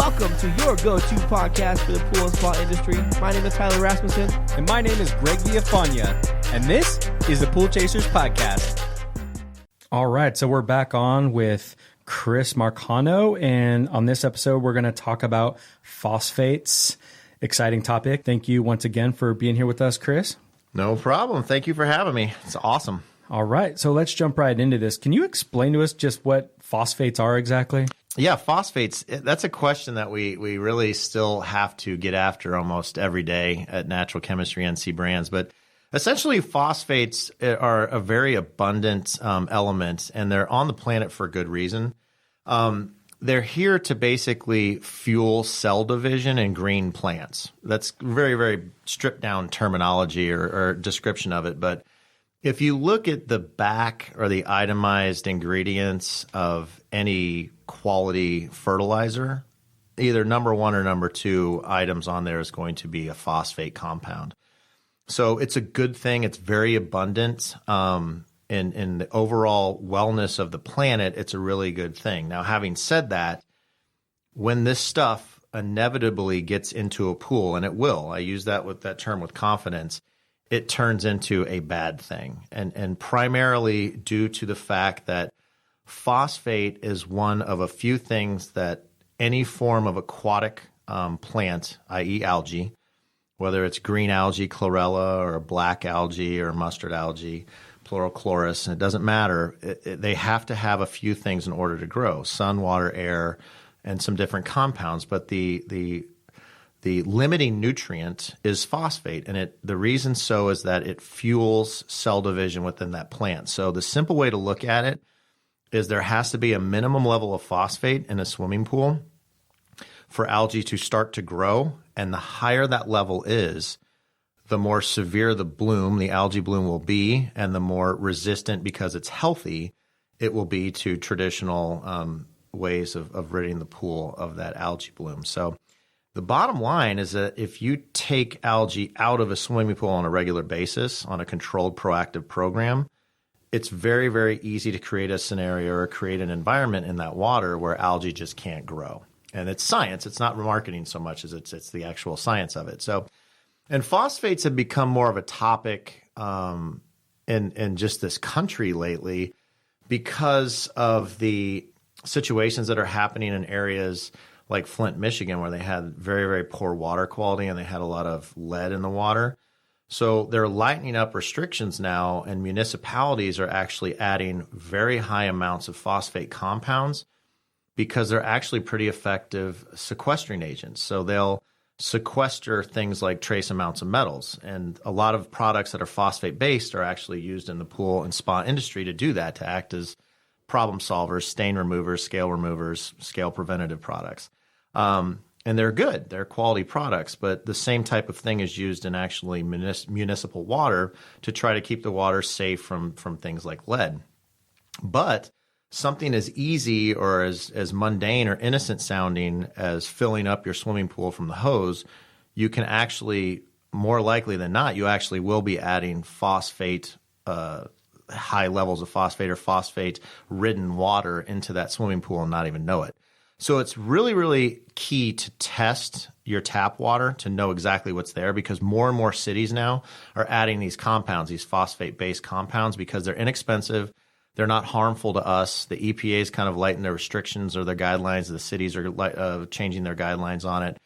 Welcome to your go-to podcast for the pool and spa industry. My name is Tyler Rasmussen. And my name is Greg Villafania. And this is the Pool Chasers Podcast. All right, so we're back on with Chris Marcano. And on this episode, we're going to talk about phosphates. Exciting topic. Thank you once again for being here with us, Chris. No problem. Thank you for having me. It's awesome. All right, so let's jump right into this. Can you explain to us just what phosphates are exactly? Yeah, phosphates, that's a question that we really still have to get after almost every day at Natural Chemistry NC Brands. But essentially, phosphates are a very abundant element, and they're on the planet for good reason. They're here to basically fuel cell division in green plants. That's very, very stripped down terminology or description of it. But if you look at the back or the itemized ingredients of any quality fertilizer, either number one or number two items on there is going to be a phosphate compound. So it's a good thing. It's very abundant. In the overall wellness of the planet, it's a really good thing. Now, having said that, when this stuff inevitably gets into a pool, and it will, I use that term with confidence, it turns into a bad thing. And primarily due to the fact that phosphate is one of a few things that any form of aquatic plant, i.e. algae, whether it's green algae, chlorella, or black algae, or mustard algae, plural chloris, and it doesn't matter. They have to have a few things in order to grow: sun, water, air, and some different compounds. But the limiting nutrient is phosphate, and the reason so is that it fuels cell division within that plant. So the simple way to look at it is there has to be a minimum level of phosphate in a swimming pool for algae to start to grow, and the higher that level is, the more severe the bloom, the algae bloom will be, and the more resistant, because it's healthy, it will be to traditional ways of ridding the pool of that algae bloom. So the bottom line is that if you take algae out of a swimming pool on a regular basis, on a controlled proactive program, it's very, very easy to create a scenario or create an environment in that water where algae just can't grow. And it's science. It's not marketing so much as it's the actual science of it. So, and phosphates have become more of a topic in just this country lately because of the situations that are happening in areas like Flint, Michigan, where they had very, very poor water quality and they had a lot of lead in the water. So they're lightening up restrictions now, and municipalities are actually adding very high amounts of phosphate compounds because they're actually pretty effective sequestering agents. So they'll sequester things like trace amounts of metals. And a lot of products that are phosphate-based are actually used in the pool and spa industry to do that, to act as problem solvers, stain removers, scale preventative products. And they're good. They're quality products, but the same type of thing is used in actually municipal water to try to keep the water safe from things like lead. But something as easy or as mundane or innocent sounding as filling up your swimming pool from the hose, you can actually, more likely than not, you actually will be adding phosphate, high levels of phosphate or phosphate-ridden water into that swimming pool and not even know it. So it's really, really key to test your tap water to know exactly what's there, because more and more cities now are adding these compounds, these phosphate-based compounds, because they're inexpensive. They're not harmful to us. The EPA's kind of lightened their restrictions or their guidelines. The cities are changing their guidelines on it.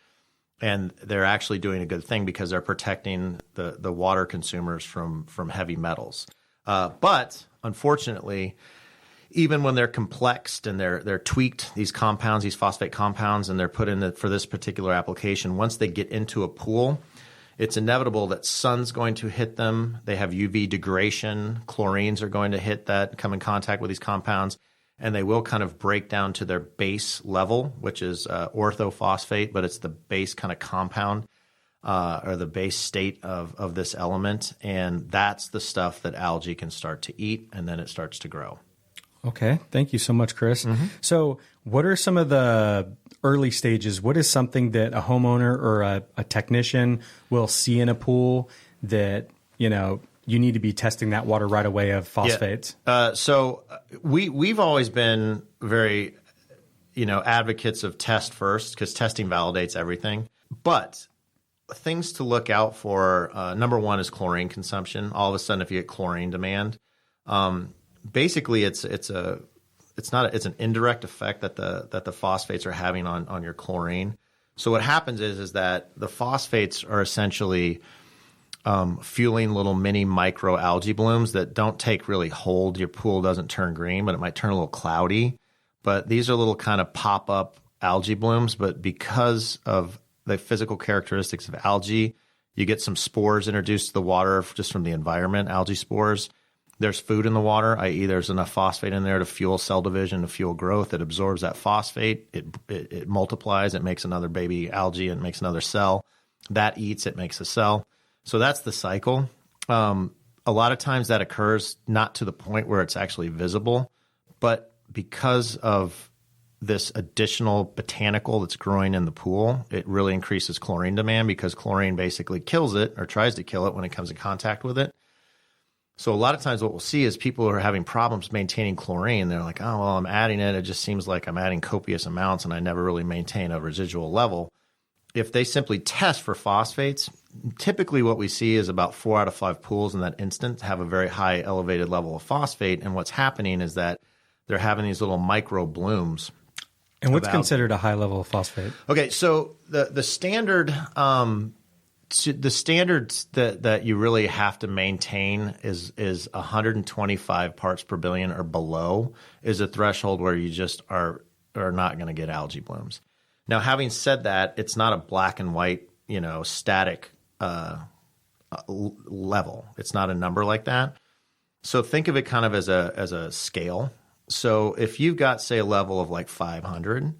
And they're actually doing a good thing because they're protecting the water consumers from heavy metals. But unfortunately, even when they're complexed and they're tweaked, these compounds, these phosphate compounds, and they're put in for this particular application, once they get into a pool, it's inevitable that sun's going to hit them. They have UV degradation. Chlorines are going to hit that, come in contact with these compounds, and they will kind of break down to their base level, which is orthophosphate, but it's the base kind of compound or the base state of this element. And that's the stuff that algae can start to eat, and then it starts to grow. Okay. Thank you so much, Chris. Mm-hmm. So what are some of the early stages? What is something that a homeowner or a technician will see in a pool that, you need to be testing that water right away of phosphates? Yeah. So we've always been very, advocates of test first because testing validates everything. But things to look out for, number one is chlorine consumption. All of a sudden, if you get chlorine demand, basically it's an indirect effect that the phosphates are having on your chlorine. So what happens is that the phosphates are essentially fueling little mini micro algae blooms that don't take really hold. Your pool doesn't turn green, but it might turn a little cloudy. But these are little kind of pop-up algae blooms. But because of the physical characteristics of algae, you get some spores introduced to the water just from the environment, algae spores. There's food in the water, i.e. there's enough phosphate in there to fuel cell division, to fuel growth. It absorbs that phosphate. It multiplies. It makes another baby algae and makes another cell. That eats. It makes a cell. So that's the cycle. A lot of times that occurs not to the point where it's actually visible, but because of this additional botanical that's growing in the pool, it really increases chlorine demand because chlorine basically kills it or tries to kill it when it comes in contact with it. So a lot of times what we'll see is people who are having problems maintaining chlorine. They're like, oh, well, I'm adding it. It just seems like I'm adding copious amounts and I never really maintain a residual level. If they simply test for phosphates, typically what we see is about 4 out of 5 pools in that instant have a very high elevated level of phosphate. And what's happening is that they're having these little micro blooms. And what's considered a high level of phosphate? Okay, so the standard the standards that you really have to maintain is 125 parts per billion or below is a threshold where you just are not going to get algae blooms. Now, having said that, it's not a black and white, static level. It's not a number like that. So think of it kind of as a scale. So if you've got, say, a level of like 500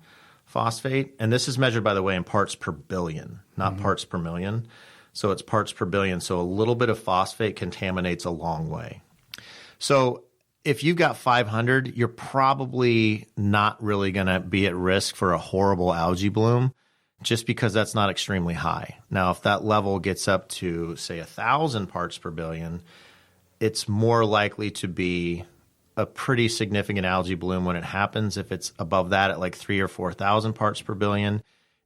phosphate, and this is measured, by the way, in parts per billion, not parts per million. So it's parts per billion. So a little bit of phosphate contaminates a long way. So if you've got 500, you're probably not really going to be at risk for a horrible algae bloom just because that's not extremely high. Now, if that level gets up to, say, 1,000 parts per billion, it's more likely to be a pretty significant algae bloom when it happens. If it's above that at like 3,000 or 4,000 parts per billion,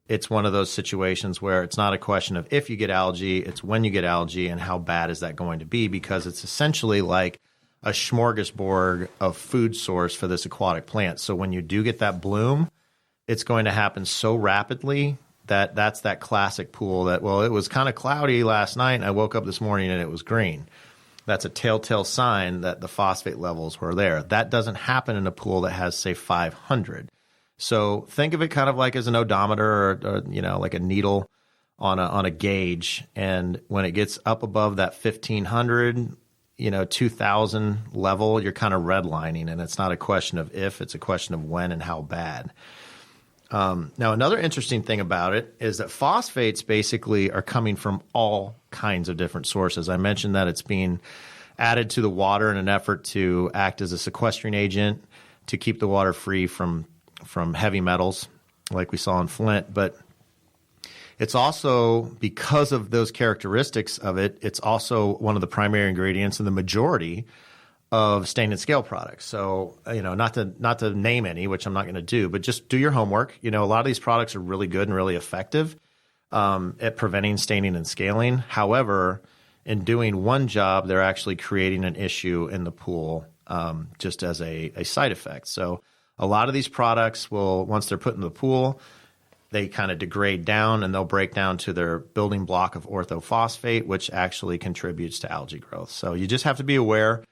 it's one of those situations where it's not a question of if you get algae, it's when you get algae and how bad is that going to be, because it's essentially like a smorgasbord of food source for this aquatic plant. So when you do get that bloom, it's going to happen so rapidly that that's that classic pool that, well, it was kind of cloudy last night and I woke up this morning and it was green. That's a telltale sign that the phosphate levels were there. That doesn't happen in a pool that has, say, 500. So think of it kind of like as an odometer or like a needle on a gauge. And when it gets up above that 1,500, 2,000 level, you're kind of redlining. And it's not a question of if, it's a question of when and how bad. Now, another interesting thing about it is that phosphates basically are coming from all kinds of different sources. I mentioned that it's being added to the water in an effort to act as a sequestering agent to keep the water free from heavy metals like we saw in Flint. But it's also, because of those characteristics of it, it's also one of the primary ingredients in the majority of stain and scale products. So, not to name any, which I'm not going to do, but just do your homework. A lot of these products are really good and really effective at preventing staining and scaling. However, in doing one job, they're actually creating an issue in the pool just as a side effect. So a lot of these products will, once they're put in the pool, they kind of degrade down and they'll break down to their building block of orthophosphate, which actually contributes to algae growth. So you just have to be aware.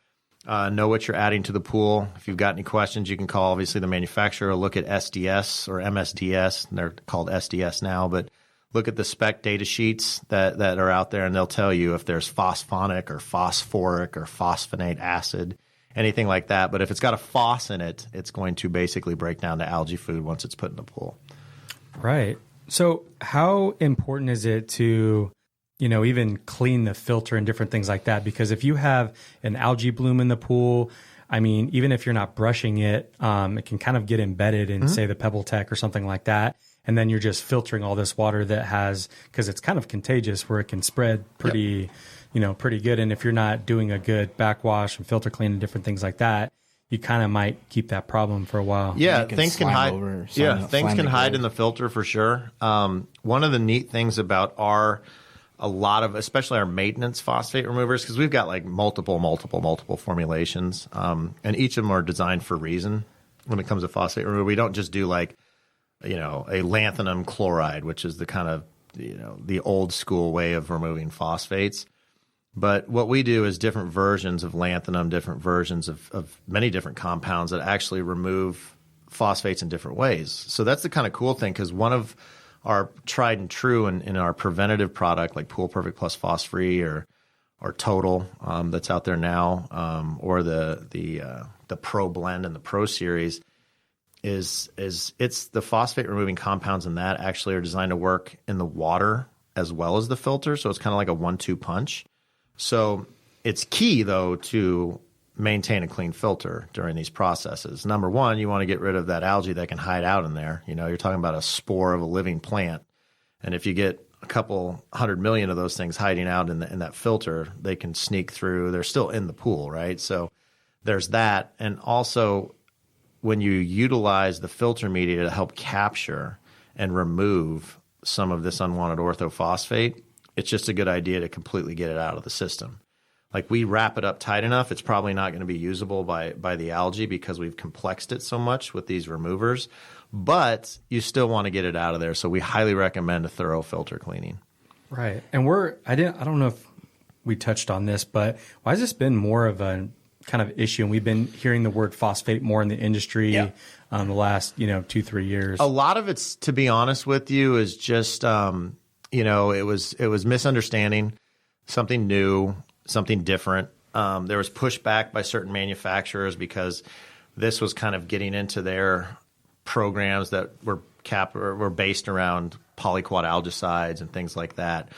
Know what you're adding to the pool. If you've got any questions, you can call, obviously, the manufacturer. Look at SDS or MSDS. They're called SDS now, but look at the spec data sheets that are out there, and they'll tell you if there's phosphonic or phosphoric or phosphonate acid, anything like that. But if it's got a phos in it, it's going to basically break down to algae food once it's put in the pool. Right. So how important is it to even clean the filter and different things like that? Because if you have an algae bloom in the pool, even if you're not brushing it, it can kind of get embedded in, say, the Pebble Tech or something like that. And then you're just filtering all this water that has, because it's kind of contagious where it can spread pretty good. And if you're not doing a good backwash and filter clean and different things like that, you kind of might keep that problem for a while. Yeah, can things can slime hide. over, Things can hide globe. in the filter for sure. One of the neat things about especially our maintenance phosphate removers, because we've got like multiple formulations, and each of them are designed for a reason. When it comes to phosphate remover, we don't just do like, a lanthanum chloride, which is the kind of, the old school way of removing phosphates. But what we do is different versions of lanthanum, different versions of many different compounds that actually remove phosphates in different ways. So that's the kind of cool thing, because one of our tried and true in our preventative product, like Pool Perfect Plus Phos Free or Total, that's out there now, or the Pro Blend and the Pro Series, is it's the phosphate removing compounds in that actually are designed to work in the water as well as the filter. So it's kind of like a 1-2 punch. So it's key, though, to maintain a clean filter during these processes. Number one, you want to get rid of that algae that can hide out in there. You're talking about a spore of a living plant. And if you get a couple 100 million of those things hiding out in that filter, they can sneak through. They're still in the pool, right? So there's that. And also, when you utilize the filter media to help capture and remove some of this unwanted orthophosphate, it's just a good idea to completely get it out of the system. Like, we wrap it up tight enough, it's probably not going to be usable by the algae because we've complexed it so much with these removers, but you still want to get it out of there. So we highly recommend a thorough filter cleaning. Right. And I don't know if we touched on this, but why has this been more of a kind of issue? And we've been hearing the word phosphate more in the industry the last, 2-3 years. A lot of it's, to be honest with you, is just, it was misunderstanding, something new, something different. There was pushback by certain manufacturers because this was kind of getting into their programs that were based around polyquat algicides and things like that.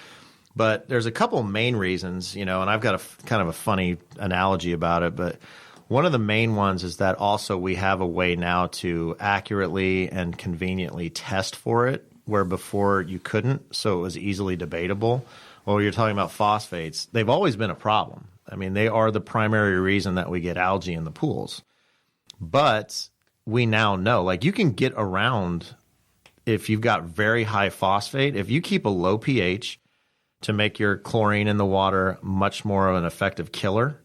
But there's a couple main reasons, and I've got kind of a funny analogy about it, but one of the main ones is that also we have a way now to accurately and conveniently test for it, where before you couldn't, so it was easily debatable. Well, you're talking about phosphates. They've always been a problem. I mean, they are the primary reason that we get algae in the pools. But we now know, like, you can get around if you've got very high phosphate. If you keep a low pH to make your chlorine in the water much more of an effective killer,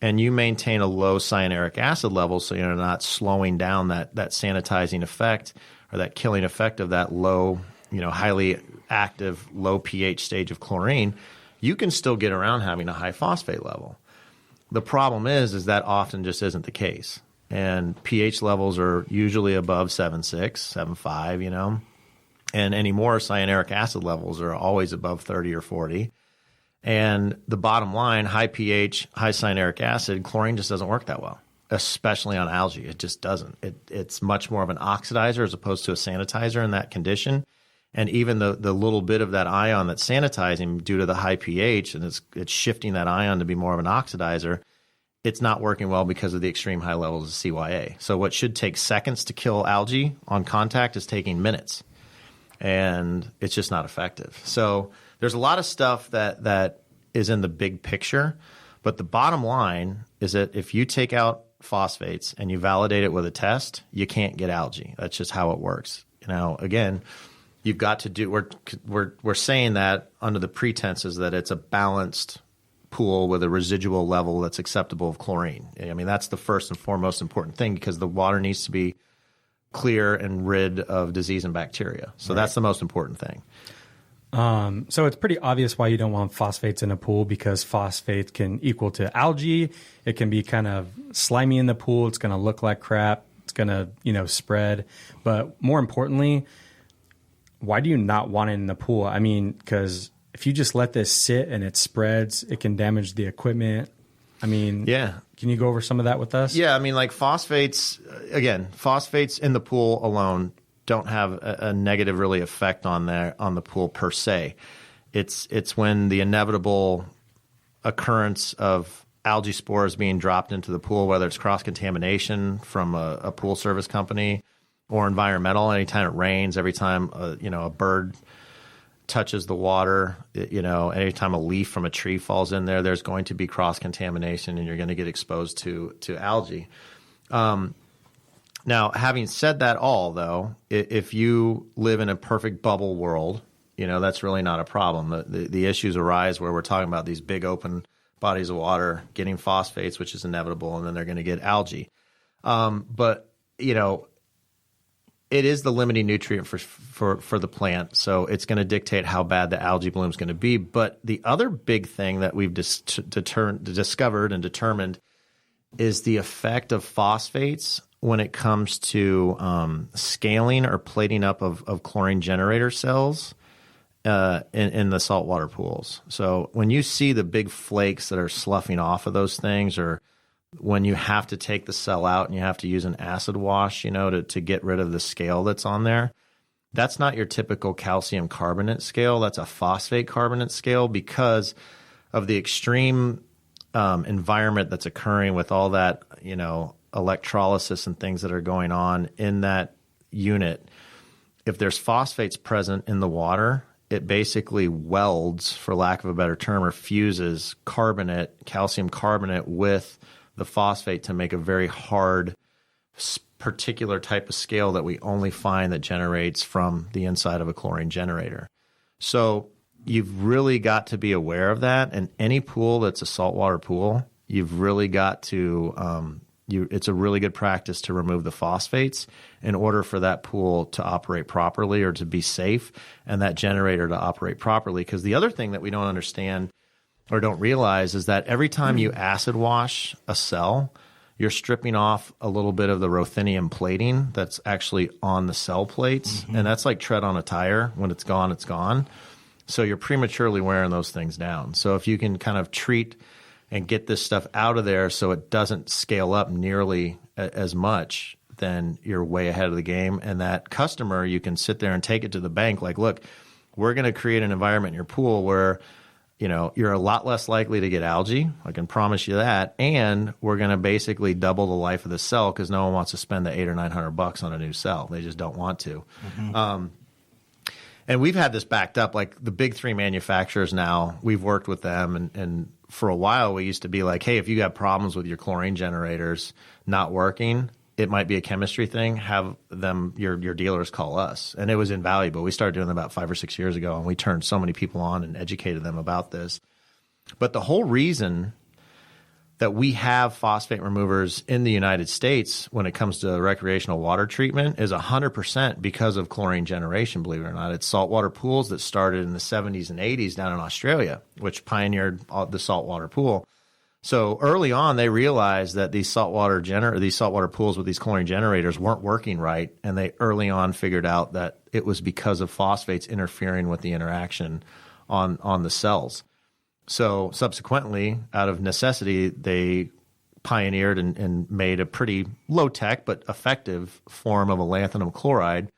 and you maintain a low cyanuric acid level so you're not slowing down that sanitizing effect or that killing effect of that low, highly active, low pH stage of chlorine, you can still get around having a high phosphate level. The problem is that often just isn't the case. And pH levels are usually above 7.6, 7.5, and any more cyanuric acid levels are always above 30 or 40. And the bottom line, high pH, high cyanuric acid, chlorine just doesn't work that well, especially on algae. It just doesn't. It's much more of an oxidizer as opposed to a sanitizer in that condition. And even the little bit of that ion that's sanitizing due to the high pH, and it's shifting that ion to be more of an oxidizer, it's not working well because of the extreme high levels of CYA. So what should take seconds to kill algae on contact is taking minutes. And it's just not effective. So there's a lot of stuff that is in the big picture. But the bottom line is that if you take out phosphates and you validate it with a test, you can't get algae. That's just how it works. Again, you've got to do. We're saying that under the pretenses that it's a balanced pool with a residual level that's acceptable of chlorine. I mean, that's the first and foremost important thing, because the water needs to be clear and rid of disease and bacteria. So that's the most important thing. So it's pretty obvious why you don't want phosphates in a pool, because phosphates can equal to algae. It can be kind of slimy in the pool. It's going to look like crap. It's going to, spread. But more importantly, why do you not want it in the pool? I mean, because if you just let this sit and it spreads, it can damage the equipment. I mean, can you go over some of that with us? Yeah, I mean, like phosphates in the pool alone don't have a negative really effect on the pool per se. It's when the inevitable occurrence of algae spores being dropped into the pool, whether it's cross-contamination from a pool service company or environmental, anytime it rains, every time a bird touches the water, anytime a leaf from a tree falls in there, there's going to be cross-contamination and you're going to get exposed to algae. Now, having said that all, though, if you live in a perfect bubble world, that's really not a problem. The issues arise where we're talking about these big open bodies of water getting phosphates, which is inevitable, and then they're going to get algae. But it is the limiting nutrient for the plant, so it's going to dictate how bad the algae bloom is going to be. But the other big thing that we've discovered and determined is the effect of phosphates when it comes to scaling or plating up of chlorine generator cells in the saltwater pools. So when you see the big flakes that are sloughing off of those things, or when you have to take the cell out and you have to use an acid wash, to get rid of the scale that's on there, that's not your typical calcium carbonate scale. That's a phosphate carbonate scale because of the extreme environment that's occurring with all that, electrolysis and things that are going on in that unit. If there's phosphates present in the water, it basically welds, for lack of a better term, or fuses calcium carbonate with the phosphate to make a very hard particular type of scale that we only find that generates from the inside of a chlorine generator. So you've really got to be aware of that. And any pool that's a saltwater pool, you've really got to it's a really good practice to remove the phosphates in order for that pool to operate properly or to be safe and that generator to operate properly. Because the other thing that we don't understand or don't realize is that every time you acid wash a cell, you're stripping off a little bit of the ruthenium plating that's actually on the cell plates. And that's like tread on a tire. When it's gone, it's gone. So you're prematurely wearing those things down. So if you can kind of treat and get this stuff out of there so it doesn't scale up nearly as much, then you're way ahead of the game. And that customer, you can sit there and take it to the bank like, look, we're going to create an environment in your pool where you're a lot less likely to get algae. I can promise you that. And we're going to basically double the life of the cell because no one wants to spend the $800 or $900 on a new cell. They just don't want to. And we've had this backed up, like the big three manufacturers now, we've worked with them. And for a while, we used to be like, hey, if you got problems with your chlorine generators not working, it might be a chemistry thing. Have them, your dealers call us. And it was invaluable. We started doing it about 5 or 6 years ago, and we turned so many people on and educated them about this. But the whole reason that we have phosphate removers in the United States when it comes to recreational water treatment is 100% because of chlorine generation, believe it or not. It's saltwater pools that started in the 70s and 80s down in Australia, which pioneered the saltwater pool. So early on, they realized that these saltwater pools with these chlorine generators weren't working right, and they early on figured out that it was because of phosphates interfering with the interaction on the cells. So subsequently, out of necessity, they pioneered and made a pretty low-tech but effective form of a lanthanum chloride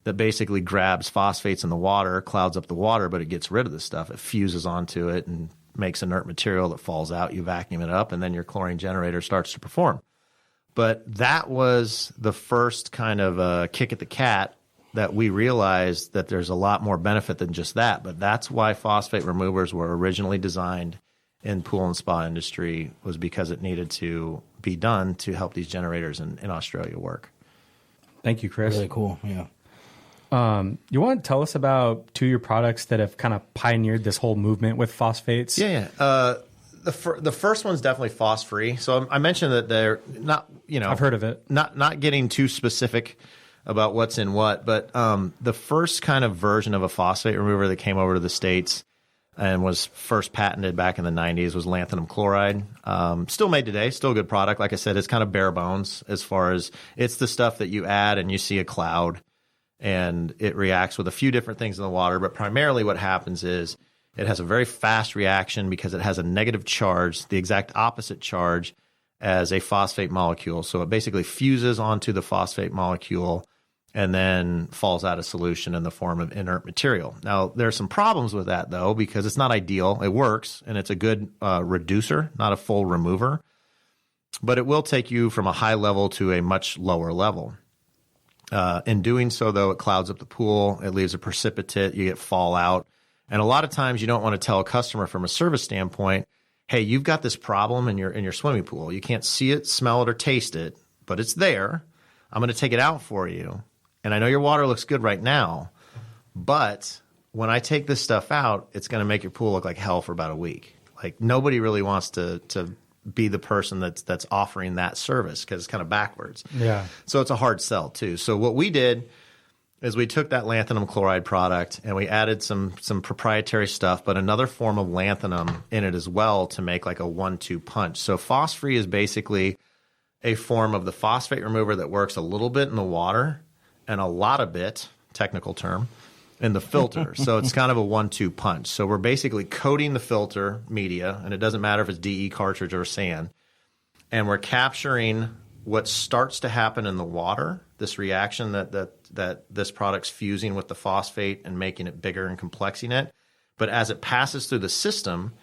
that basically grabs phosphates in the water, clouds up the water, but it gets rid of the stuff. It fuses onto it and makes inert material that falls out. You vacuum it up, and then your chlorine generator starts to perform. But that was the first kind of kick at the cat that we realized that there's a lot more benefit than just that. But that's why phosphate removers were originally designed in pool and spa industry, was because it needed to be done to help these generators in Australia work. Thank you, Chris. Really cool, yeah. You want to tell us about two of your products that have kind of pioneered this whole movement with phosphates? Yeah. The first one's definitely Phos free. So I mentioned that they're not, I've heard of it. Not getting too specific about what's in what, but the first kind of version of a phosphate remover that came over to the States and was first patented back in the 90s was lanthanum chloride. Still made today, still a good product. Like I said, it's kind of bare bones as far as it's the stuff that you add and you see a cloud and it reacts with a few different things in the water. But primarily what happens is it has a very fast reaction because it has a negative charge, the exact opposite charge as a phosphate molecule. So it basically fuses onto the phosphate molecule and then falls out of solution in the form of inert material. Now, there are some problems with that, though, because it's not ideal. It works, and it's a good reducer, not a full remover. But it will take you from a high level to a much lower level. In doing so, though, it clouds up the pool. It leaves a precipitate. You get fallout. And a lot of times you don't want to tell a customer from a service standpoint, hey, you've got this problem in your swimming pool. You can't see it, smell it, or taste it, but it's there. I'm going to take it out for you. And I know your water looks good right now, but when I take this stuff out, it's going to make your pool look like hell for about a week. Like nobody really wants to be the person that's offering that service because it's kind of backwards. Yeah. So it's a hard sell too. So what we did is we took that lanthanum chloride product and we added some proprietary stuff, but another form of lanthanum in it as well to make like a 1-2 punch. So Phos-Free is basically a form of the phosphate remover that works a little bit in the water and a lot of bit, technical term, in the filter. So it's kind of a 1-2 punch. So we're basically coating the filter media, and it doesn't matter if it's DE cartridge or sand, and we're capturing what starts to happen in the water, this reaction that this product's fusing with the phosphate and making it bigger and complexing it. But as it passes through the system,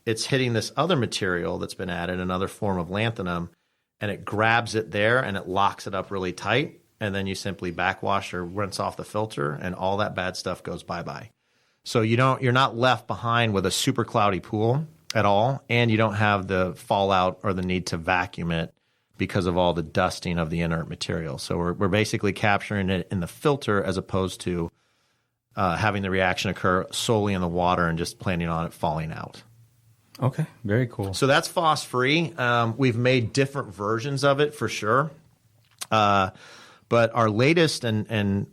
it's hitting this other material that's been added, another form of lanthanum, and it grabs it there and it locks it up really tight. And then you simply backwash or rinse off the filter, and all that bad stuff goes bye-bye. So you're not left behind with a super cloudy pool at all, and you don't have the fallout or the need to vacuum it because of all the dusting of the inert material. So we're basically capturing it in the filter as opposed to having the reaction occur solely in the water and just planning on it falling out. Okay, very cool. So that's Phos-Free. We've made different versions of it for sure. But our latest and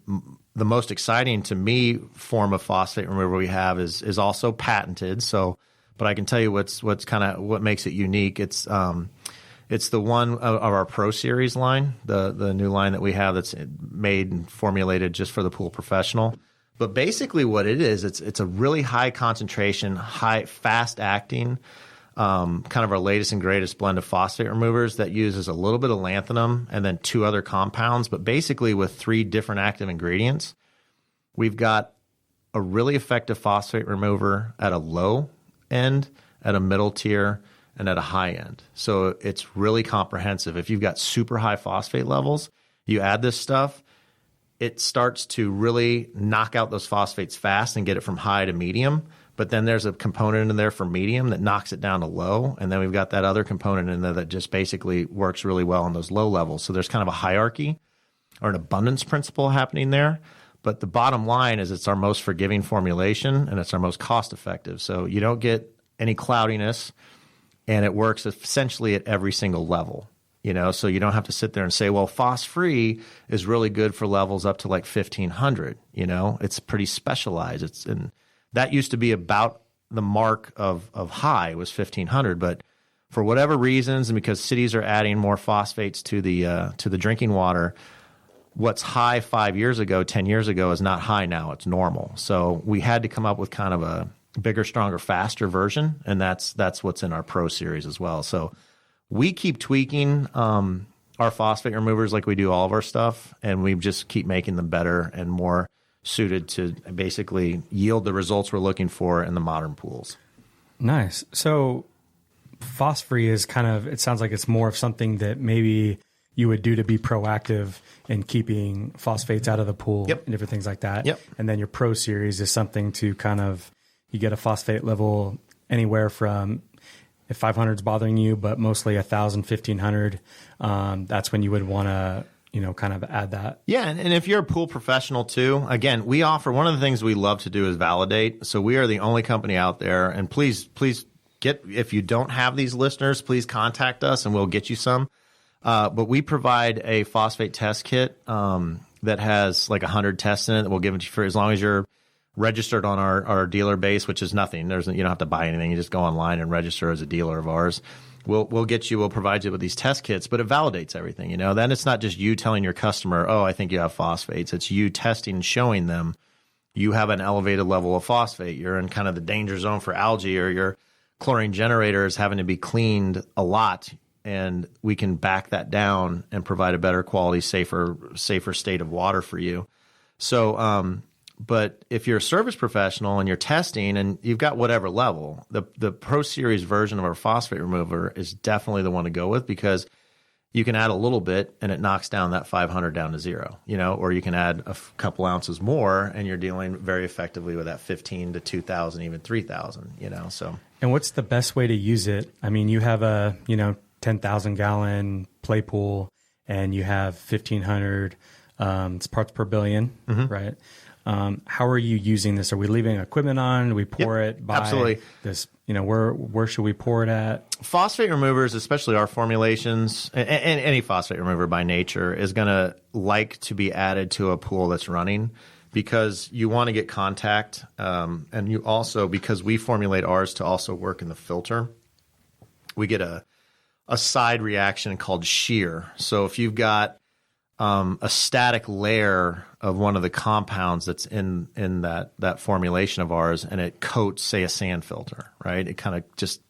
the most exciting to me form of phosphate remover we have is also patented. So, but I can tell you what makes it unique. It's the one of our Pro Series line, the new line that we have that's made and formulated just for the pool professional. But basically, what it is, it's a really high concentration, fast acting. Kind of our latest and greatest blend of phosphate removers that uses a little bit of lanthanum and then 2 other compounds, but basically with 3 different active ingredients. We've got a really effective phosphate remover at a low end, at a middle tier, and at a high end. So it's really comprehensive. If you've got super high phosphate levels, you add this stuff, it starts to really knock out those phosphates fast and get it from high to medium. But then there's a component in there for medium that knocks it down to low. And then we've got that other component in there that just basically works really well on those low levels. So there's kind of a hierarchy or an abundance principle happening there. But the bottom line is it's our most forgiving formulation and it's our most cost effective. So you don't get any cloudiness and it works essentially at every single level. So you don't have to sit there and say, well, Phos-Free is really good for levels up to like 1,500. It's pretty specialized. And that used to be about the mark of high was 1,500, but for whatever reasons, and because cities are adding more phosphates to the drinking water, what's high 5 years ago, 10 years ago is not high now. It's normal. So we had to come up with kind of a bigger, stronger, faster version, and that's what's in our Pro Series as well. So we keep tweaking our phosphate removers like we do all of our stuff, and we just keep making them better and more suited to basically yield the results we're looking for in the modern pools. Nice. So Phos-Free is kind of, it sounds like it's more of something that maybe you would do to be proactive in keeping phosphates out of the pool and different things like that. Yep. And then your Pro Series is something to kind of, you get a phosphate level anywhere from, if 500 is bothering you, but mostly 1,000, 1,500, that's when you would want to kind of add that. Yeah. And if you're a pool professional too, again, we offer, one of the things we love to do is validate. So we are the only company out there, and please if you don't have these listeners, please contact us and we'll get you some. But we provide a phosphate test kit that has like 100 tests in it that we'll give it to you for as long as you're registered on our dealer base, which is nothing. You don't have to buy anything. You just go online and register as a dealer of ours. We'll provide you with these test kits, but it validates everything, Then it's not just you telling your customer, oh, I think you have phosphates. It's you testing and showing them you have an elevated level of phosphate. You're in kind of the danger zone for algae, or your chlorine generator is having to be cleaned a lot, and we can back that down and provide a better quality, safer state of water for you. So, but if you're a service professional and you're testing and you've got whatever level, the Pro Series version of our phosphate remover is definitely the one to go with, because you can add a little bit and it knocks down that 500 down to 0, or you can add a couple ounces more and you're dealing very effectively with that 15 to 2,000, even 3,000, so. And what's the best way to use it? I mean, you have a, 10,000 gallon play pool, and you have 1,500 parts per billion, right? How are you using this? Are we leaving equipment on? Do we pour it by absolutely. This? Where should we pour it at? Phosphate removers, especially our formulations, and any phosphate remover by nature, is going to like to be added to a pool that's running because you want to get contact, and you also, because we formulate ours to also work in the filter, we get a side reaction called shear. So if you've got a static layer of one of the compounds that's in that formulation of ours, and it coats, say, a sand filter, right? It kind of just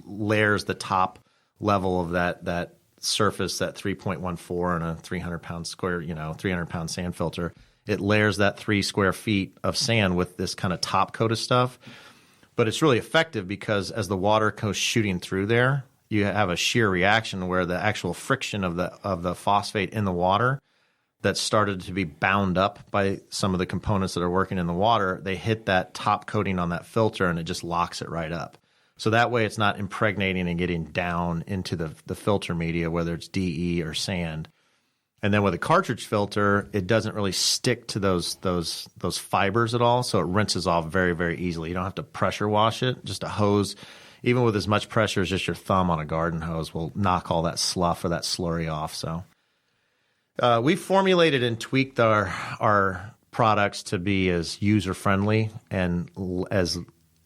layers the top level of that surface, that 3.14 in a 300-pound square, 300-pound sand filter. It layers that 3 square feet of sand with this kind of top coat of stuff. But it's really effective because as the water goes shooting through there, you have a shear reaction where the actual friction of the phosphate in the water that started to be bound up by some of the components that are working in the water, they hit that top coating on that filter and it just locks it right up. So that way it's not impregnating and getting down into the filter media, whether it's DE or sand. And then with a cartridge filter, it doesn't really stick to those fibers at all, so it rinses off very, very easily. You don't have to pressure wash it. Just a hose, even with as much pressure as just your thumb on a garden hose, will knock all that slough or that slurry off. So we formulated and tweaked our products to be as user-friendly and as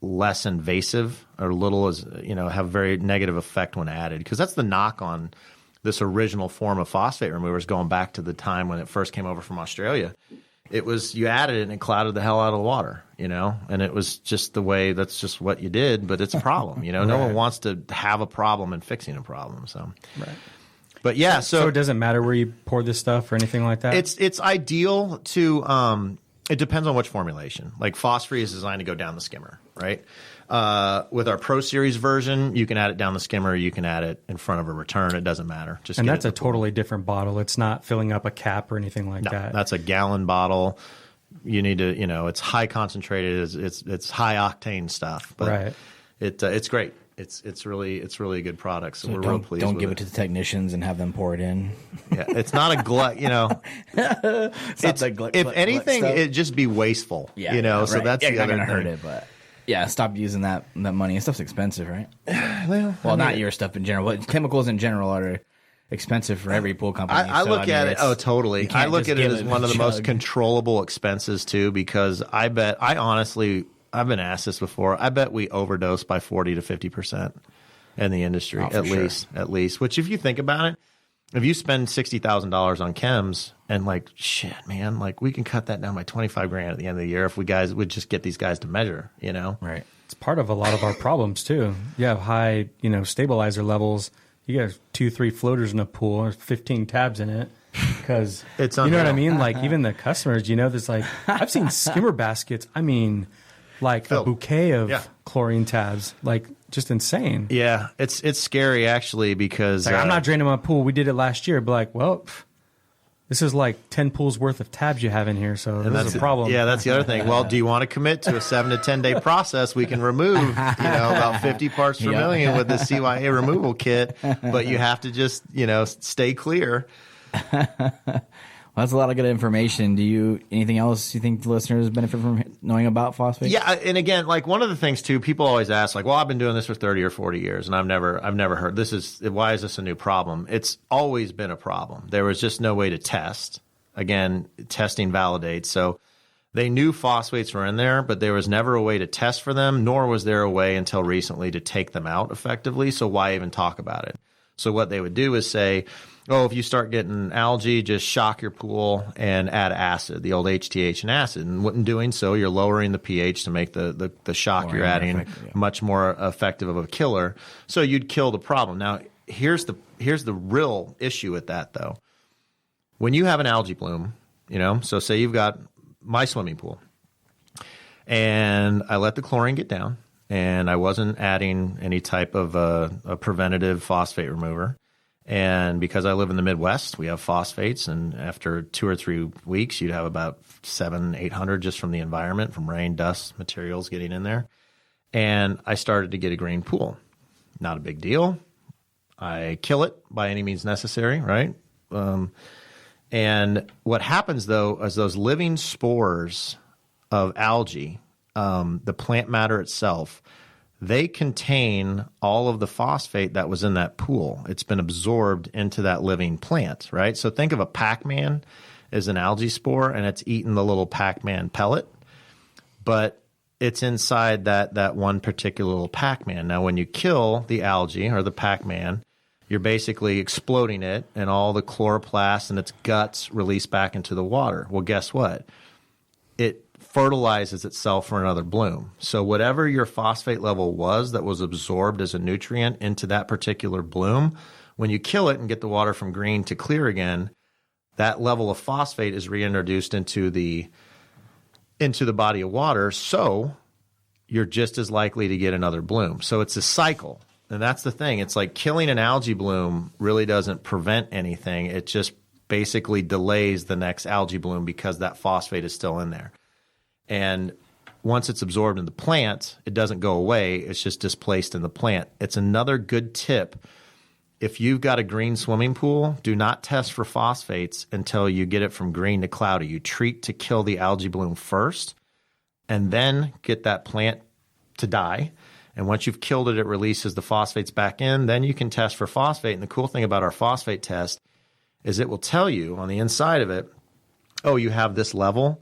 less invasive, or little as, have very negative effect when added. Because that's the knock on this original form of phosphate removers, going back to the time when it first came over from Australia. It was, you added it and it clouded the hell out of the water, and it was just the way, that's just what you did, but it's a problem, Right. No one wants to have a problem in fixing a problem. So, right. But yeah, so it doesn't matter where you pour this stuff or anything like that? It's ideal to, it depends on which formulation. Like Phosphate is designed to go down the skimmer, right? With our Pro Series version, you can add it down the skimmer. You can add it in front of a return. It doesn't matter. And that's a totally different bottle. It's not filling up a cap or anything like that. That's a gallon bottle. You need to, it's high concentrated. It's high octane stuff. But right. It's great. It's really a good product. So we're real pleased. Don't give it to the technicians and have them pour it in. Yeah, it's not a glut. If anything, it'd just be wasteful. Yeah, So right. that's the other gonna thing. hurt it, but. Yeah, stop using that money. And stuff's expensive, right? Well, not your stuff in general, but chemicals in general are expensive for every pool company. I look at it. Oh, totally. I look at it as one of the most controllable expenses too, because I've been asked this before. I bet we overdose by 40 to 50% in the industry, at least. Which, if you think about it, if you spend $60,000 on chems and shit, man, we can cut that down by $25,000 at the end of the year if we guys would just get these guys to measure, Right. It's part of a lot of our problems too. You have high, stabilizer levels. You got 2-3 floaters in a pool, there's 15 tabs in it. Because it's you know what I mean? Even the customers, there's I've seen skimmer baskets. I mean, a bouquet of chlorine tabs, just insane. Yeah, it's scary actually, because I'm not draining my pool. We did it last year, but this is 10 pools worth of tabs you have in here, so that's a problem. Yeah, that's the other thing. Well, do you want to commit to a 7 to 10 day process? We can remove, about 50 parts per million with the CYA removal kit, but you have to just, stay clear. Well, that's a lot of good information. Anything else you think the listeners benefit from knowing about phosphate? Yeah, and again, one of the things too, people always ask, well, I've been doing this for 30 or 40 years, and I've never heard why is this a new problem? It's always been a problem. There was just no way to test. Again, testing validates. So they knew phosphates were in there, but there was never a way to test for them, nor was there a way until recently to take them out effectively. So why even talk about it? So what they would do is say, if you start getting algae, just shock your pool and add acid, the old HTH and acid. And in doing so, you're lowering the pH to make the shock you're adding much more effective of a killer. So you'd kill the problem. Now, here's the real issue with that, though. When you have an algae bloom, so say you've got my swimming pool, and I let the chlorine get down, and I wasn't adding any type of a preventative phosphate remover. And because I live in the Midwest, we have phosphates, and after 2 or 3 weeks, you'd have about 700-800 just from the environment, from rain, dust, materials getting in there. And I started to get a green pool. Not a big deal. I kill it by any means necessary, right? And what happens, though, is those living spores of algae, the plant matter itself, they contain all of the phosphate that was in that pool. It's been absorbed into that living plant, right? So think of a Pac-Man as an algae spore, and it's eating the little Pac-Man pellet, but it's inside that one particular little Pac-Man. Now, when you kill the algae or the Pac-Man, you're basically exploding it, and all the chloroplast and its guts release back into the water. Well, guess what? It fertilizes itself for another bloom. So whatever your phosphate level was that was absorbed as a nutrient into that particular bloom, when you kill it and get the water from green to clear again, that level of phosphate is reintroduced into the body of water, so you're just as likely to get another bloom. So it's a cycle. And that's the thing. It's like killing an algae bloom really doesn't prevent anything. It just basically delays the next algae bloom because that phosphate is still in there. And once it's absorbed in the plant, it doesn't go away. It's just displaced in the plant. It's another good tip. If you've got a green swimming pool, do not test for phosphates until you get it from green to cloudy. You treat to kill the algae bloom first, and then get that plant to die. And once you've killed it, it releases the phosphates back in. Then you can test for phosphate. And the cool thing about our phosphate test is it will tell you on the inside of it, oh, you have this level.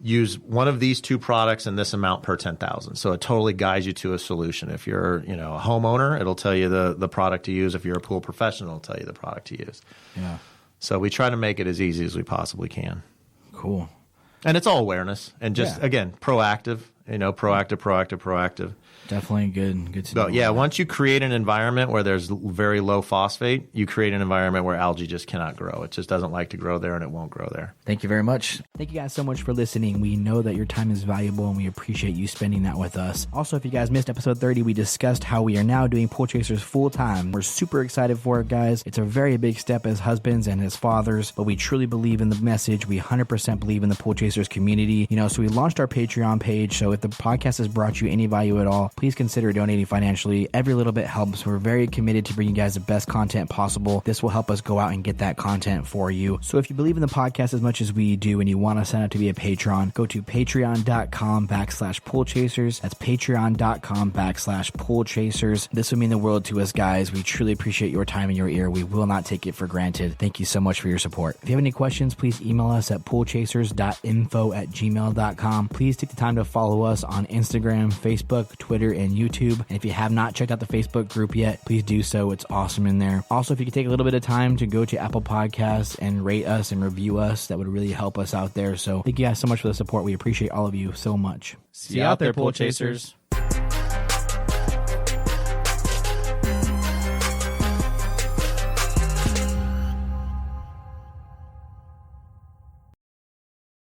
Use one of these two products and this amount per 10,000. So it totally guides you to a solution. If you're, a homeowner, it'll tell you the product to use. If you're a pool professional, it'll tell you the product to use. Yeah. So we try to make it as easy as we possibly can. Cool. And it's all awareness and just, again, proactive, proactive. Definitely good to know. But yeah, once you create an environment where there's very low phosphate, you create an environment where algae just cannot grow. It just doesn't like to grow there, and it won't grow there. Thank you very much. Thank you guys so much for listening. We know that your time is valuable, and we appreciate you spending that with us. Also, if you guys missed episode 30, we discussed how we are now doing Pool Chasers full time. We're super excited for it, guys. It's a very big step as husbands and as fathers, but we truly believe in the message. We 100% believe in the Pool Chasers community. So we launched our Patreon page. So if the podcast has brought you any value at all, please consider donating financially. Every little bit helps. We're very committed to bringing you guys the best content possible. This will help us go out and get that content for you. So if you believe in the podcast as much as we do and you want to sign up to be a patron, go to patreon.com/poolchasers. That's patreon.com/poolchasers. This would mean the world to us, guys. We truly appreciate your time and your ear. We will not take it for granted. Thank you so much for your support. If you have any questions, please email us at poolchasers.info@gmail.com. Please take the time to follow us on Instagram, Facebook, Twitter, and YouTube. And if you have not checked out the Facebook group yet, please do so. It's awesome in there. Also, if you could take a little bit of time to go to Apple Podcasts and rate us and review us, that would really help us out there. So thank you guys so much for the support. We appreciate all of you so much. See you out there, Pool Chasers.